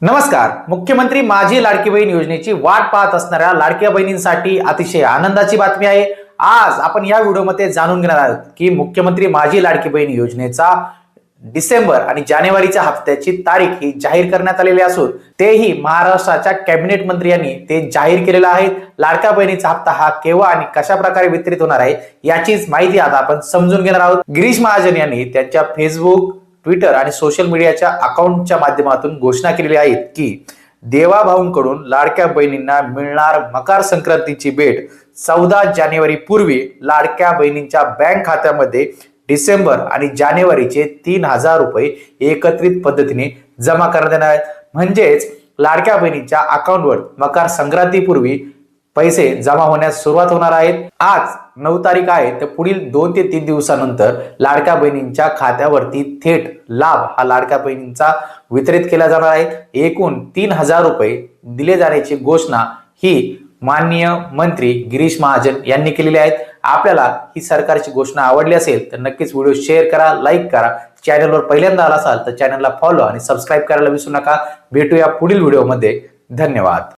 नमस्कार. मुख्यमंत्री माझी लाडकी बहीण योजनेची वाट पाहत असणाऱ्या लाडक्या बहिणींसाठी अतिशय आनंदाची बातमी आहे. आज आपण या व्हिडिओमध्ये जाणून घेणार आहोत की मुख्यमंत्री माझी लाडकी बहीण योजनेचा डिसेंबर आणि जानेवारीच्या हप्त्याची तारीख ही जाहीर करण्यात आलेली असून तेही महाराष्ट्राच्या कॅबिनेट मंत्री यांनी ते जाहीर केलेलं आहे. लाडक्या बहिणीचा हप्ता हा केव्हा आणि कशा प्रकारे वितरित होणार आहे याचीच माहिती आता आपण समजून घेणार आहोत. गिरीश महाजन यांनी त्यांच्या फेसबुक, ट्विटर आणि सोशल मीडियाच्या अकाउंटच्या माध्यमातून घोषणा केलेली आहे की देवाभाऊंकडून लाडक्या बहिणींना मिळणार मकर संक्रांतीची भेट 14 जानेवारी पूर्वी लाडक्या बहिणींच्या बँक खात्यामध्ये डिसेंबर आणि जानेवारीचे 3,000 रुपये एकत्रित पद्धतीने जमा करण्यात येणार आहेत. म्हणजेच लाडक्या बहिणीच्या अकाउंटवर मकर संक्रांतीपूर्वी पैसे जमा होण्यास सुरुवात होणार आहेत. आज 9 तारीख आहे, तर पुढील 2 ते 3 दिवसानंतर लाडक्या बहिणींच्या खात्यावरती थेट लाभ हा लाडक्या बहिणींचा वितरित केला जाणार आहे. एकूण 3,000 रुपये दिले जाण्याची घोषणा ही माननीय मंत्री गिरीश महाजन यांनी केलेली आहे. आपल्याला ही सरकारची घोषणा आवडली असेल तर नक्कीच व्हिडिओ शेअर करा, लाईक करा. चॅनलवर पहिल्यांदा आला असाल तर चॅनलला फॉलो आणि सबस्क्राईब करायला विसरू नका. भेटूया पुढील व्हिडिओमध्ये. धन्यवाद.